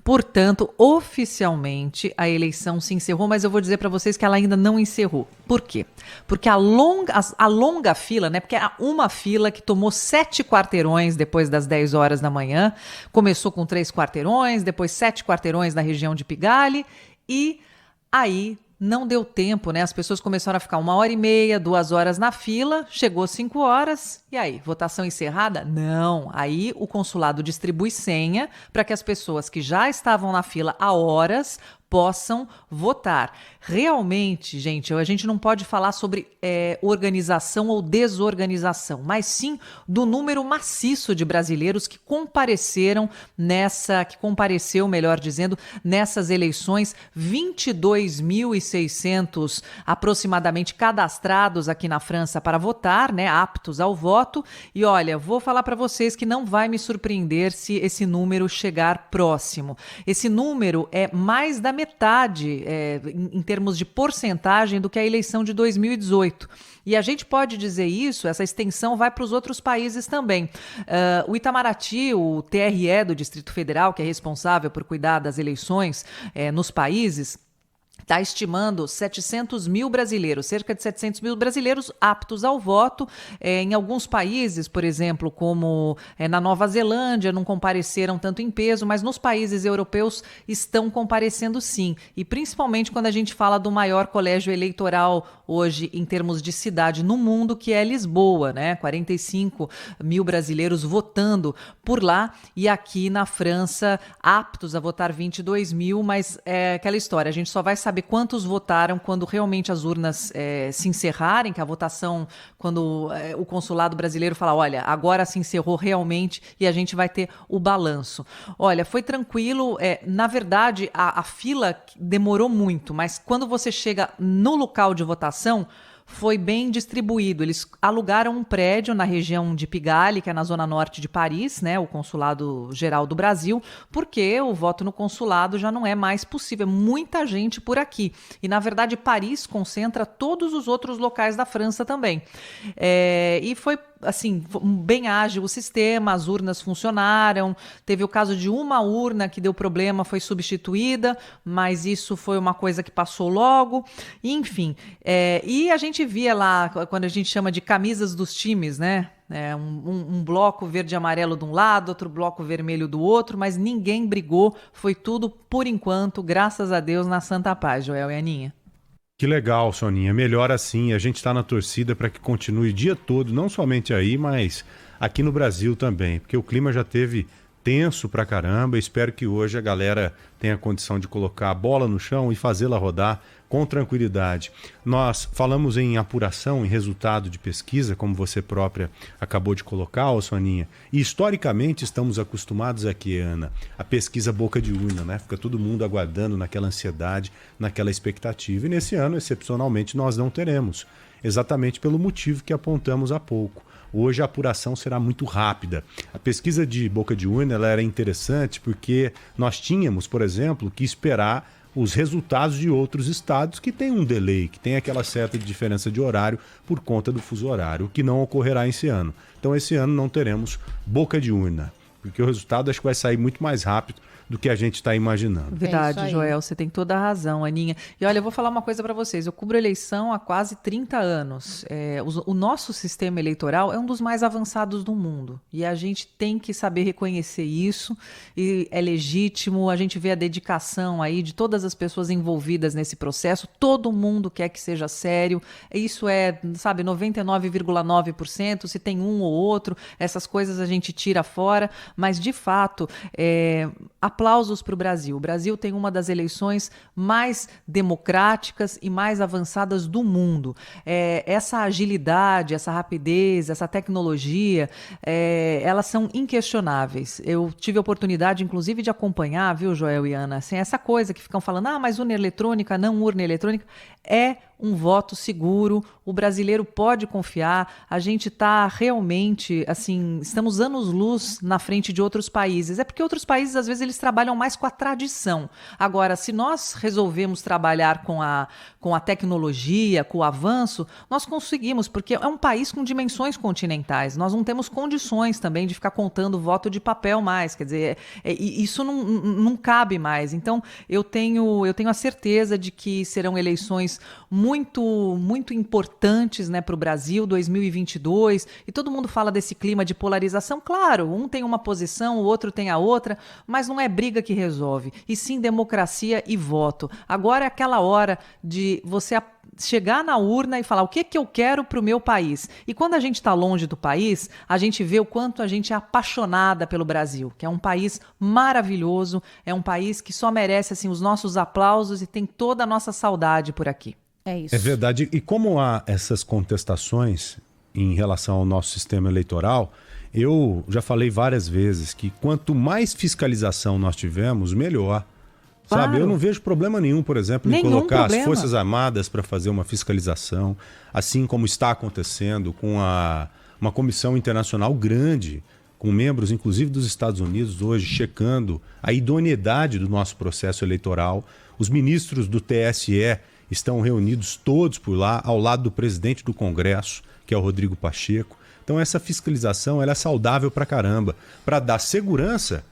Portanto, oficialmente a eleição se encerrou, mas eu vou dizer para vocês que ela ainda não encerrou. Por quê? Porque a longa fila, né? Porque é uma fila que tomou 7 quarteirões depois das 10 horas da manhã, começou com 3 quarteirões, depois 7 quarteirões na região de Pigalle e aí não deu tempo, né? As pessoas começaram a ficar 1h30, 2 horas na fila, chegou 5 horas, e aí, votação encerrada? Não. Aí o consulado distribui senha para que as pessoas que já estavam na fila há horas possam votar. Realmente, gente, a gente não pode falar sobre organização ou desorganização, mas sim do número maciço de brasileiros que compareceram melhor dizendo, nessas eleições, 22.600 aproximadamente cadastrados aqui na França para votar, né, aptos ao voto. E olha, vou falar para vocês que não vai me surpreender se esse número chegar próximo. Esse número é mais da metade, em termos de porcentagem, do que a eleição de 2018. E a gente pode dizer isso, essa extensão vai para os outros países também. O Itamaraty, o TRE do Distrito Federal, que é responsável por cuidar das eleições nos países, está estimando 700 mil brasileiros, cerca de 700 mil brasileiros aptos ao voto. Em alguns países, por exemplo, como na Nova Zelândia, não compareceram tanto em peso, mas nos países europeus estão comparecendo sim. E principalmente quando a gente fala do maior colégio eleitoral hoje em termos de cidade no mundo, que é Lisboa, né? 45 mil brasileiros votando por lá, e aqui na França aptos a votar 22 mil, mas é aquela história, a gente só vai saber quantos votaram quando realmente as urnas se encerrarem, que a votação, quando o consulado brasileiro falar, olha, agora se encerrou realmente e a gente vai ter o balanço. Olha, foi tranquilo, na verdade a fila demorou muito, mas quando você chega no local de votação, foi bem distribuído. Eles alugaram um prédio na região de Pigalle, que é na zona norte de Paris, né, o Consulado Geral do Brasil, porque o voto no consulado já não é mais possível. É muita gente por aqui. E, na verdade, Paris concentra todos os outros locais da França também. E foi assim, bem ágil o sistema, as urnas funcionaram, teve o caso de uma urna que deu problema, foi substituída, mas isso foi uma coisa que passou logo, enfim, e a gente via lá, quando a gente chama de camisas dos times, né, um bloco verde e amarelo de um lado, outro bloco vermelho do outro, mas ninguém brigou, foi tudo, por enquanto, graças a Deus, na santa paz, Joel e Aninha. Que legal, Soninha. Melhor assim. A gente está na torcida para que continue o dia todo, não somente aí, mas aqui no Brasil também, porque o clima já teve tenso pra caramba. Espero que hoje a galera tenha condição de colocar a bola no chão e fazê-la rodar com tranquilidade. Nós falamos em apuração, em resultado de pesquisa, como você própria acabou de colocar, Soninha, e historicamente estamos acostumados aqui, Ana, a pesquisa boca de urna, né? Fica todo mundo aguardando naquela ansiedade, naquela expectativa. E nesse ano, excepcionalmente, nós não teremos, exatamente pelo motivo que apontamos há pouco. Hoje a apuração será muito rápida. A pesquisa de boca de urna ela era interessante porque nós tínhamos, por exemplo, que esperar os resultados de outros estados que têm um delay, que tem aquela certa diferença de horário por conta do fuso horário, o que não ocorrerá esse ano. Então esse ano não teremos boca de urna, porque o resultado acho que vai sair muito mais rápido do que a gente está imaginando. Verdade, Joel, você tem toda a razão, Aninha. E olha, eu vou falar uma coisa para vocês. Eu cubro eleição há quase 30 anos. O nosso sistema eleitoral é um dos mais avançados do mundo. E a gente tem que saber reconhecer isso. E é legítimo, a gente vê a dedicação aí de todas as pessoas envolvidas nesse processo. Todo mundo quer que seja sério. Isso é, sabe, 99,9%. Se tem um ou outro, essas coisas a gente tira fora. Mas, de fato, aplausos para o Brasil. O Brasil tem uma das eleições mais democráticas e mais avançadas do mundo. Essa agilidade, essa rapidez, essa tecnologia, elas são inquestionáveis. Eu tive a oportunidade, inclusive, de acompanhar, viu, Joel e Ana, assim, essa coisa que ficam falando, mas urna eletrônica, não urna eletrônica, é um voto seguro, o brasileiro pode confiar, a gente está realmente, assim, estamos anos-luz na frente de outros países. É porque outros países, às vezes, eles trabalham mais com a tradição. Agora, se nós resolvemos trabalhar com a tecnologia, com o avanço, nós conseguimos, porque é um país com dimensões continentais. Nós não temos condições também de ficar contando voto de papel mais, quer dizer, isso não cabe mais. Então, eu tenho a certeza de que serão eleições muito, muito importantes, né, para o Brasil, 2022, e todo mundo fala desse clima de polarização. Claro, um tem uma posição, o outro tem a outra, mas não é briga que resolve, e sim democracia e voto. Agora é aquela hora de você chegar na urna e falar o que eu quero para o meu país. E quando a gente está longe do país, a gente vê o quanto a gente é apaixonada pelo Brasil, que é um país maravilhoso, é um país que só merece assim, os nossos aplausos e tem toda a nossa saudade por aqui. É isso. É verdade. E como há essas contestações em relação ao nosso sistema eleitoral, eu já falei várias vezes que quanto mais fiscalização nós tivermos, melhor. Claro. Sabe, eu não vejo problema nenhum, por exemplo, em colocar problema. as Forças Armadas para fazer uma fiscalização, assim como está acontecendo com uma comissão internacional grande, com membros, inclusive dos Estados Unidos, hoje, checando a idoneidade do nosso processo eleitoral. Os ministros do TSE estão reunidos todos por lá, ao lado do presidente do Congresso, que é o Rodrigo Pacheco. Então essa fiscalização ela é saudável pra caramba, para dar segurança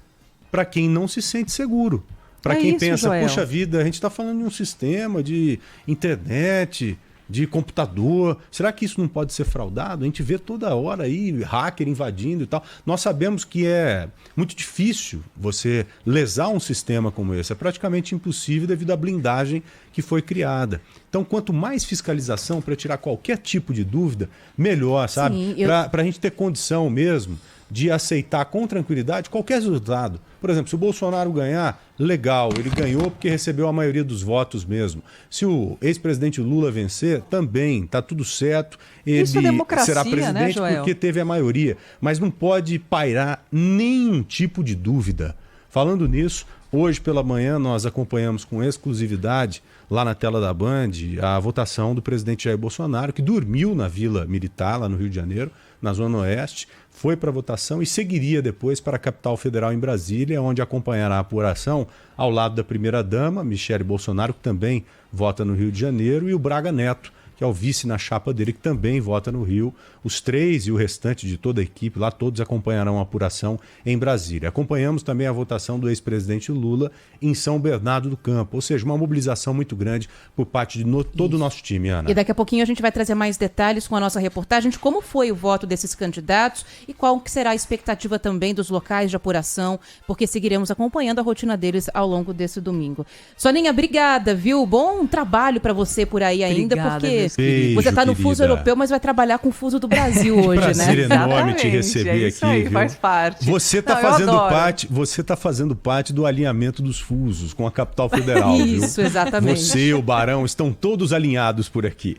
para quem não se sente seguro. Para quem pensa, Joel. Poxa vida, a gente está falando de um sistema de internet, de computador. Será que isso não pode ser fraudado? A gente vê toda hora aí hacker invadindo e tal. Nós sabemos que é muito difícil você lesar um sistema como esse. É praticamente impossível devido à blindagem que foi criada. Então, quanto mais fiscalização para tirar qualquer tipo de dúvida, melhor, sabe? Para a gente ter condição mesmo de aceitar com tranquilidade qualquer resultado. Por exemplo, se o Bolsonaro ganhar, legal, ele ganhou porque recebeu a maioria dos votos mesmo. Se o ex-presidente Lula vencer, também, está tudo certo. Ele Isso é democracia, será presidente, né, Joel? porque teve a maioria. Mas não pode pairar nenhum tipo de dúvida. Falando nisso, hoje pela manhã nós acompanhamos com exclusividade, lá na tela da Band, a votação do presidente Jair Bolsonaro, que dormiu na Vila Militar, lá no Rio de Janeiro, na Zona Oeste, foi para a votação e seguiria depois para a capital federal em Brasília, onde acompanhará a apuração ao lado da primeira-dama, Michele Bolsonaro, que também vota no Rio de Janeiro, e o Braga Neto, que é o vice na chapa dele, que também vota no Rio. Os três e o restante de toda a equipe lá, todos acompanharão a apuração em Brasília. Acompanhamos também a votação do ex-presidente Lula em São Bernardo do Campo, ou seja, uma mobilização muito grande por parte de todo o nosso time, Ana. E daqui a pouquinho a gente vai trazer mais detalhes com a nossa reportagem de como foi o voto desses candidatos e qual que será a expectativa também dos locais de apuração, porque seguiremos acompanhando a rotina deles ao longo desse domingo. Soninha, obrigada, viu? Bom trabalho para você por aí ainda, Obrigada, porque Beijo, você está no fuso querida. europeu, mas vai trabalhar com o fuso do Brasil hoje, Prazer né? enorme te Exatamente, receber é isso aqui, aí, viu? faz parte. Você está Não, eu adoro. fazendo parte do alinhamento dos fusos com a capital federal, viu? Isso, exatamente. Você, o Barão, estão todos alinhados por aqui.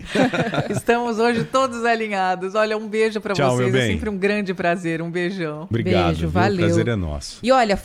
Estamos hoje todos alinhados. Olha, um beijo para Tchau, vocês. meu É bem. sempre um grande prazer. Um beijão. Obrigado, Beijo, viu? valeu. O prazer é nosso. E olha,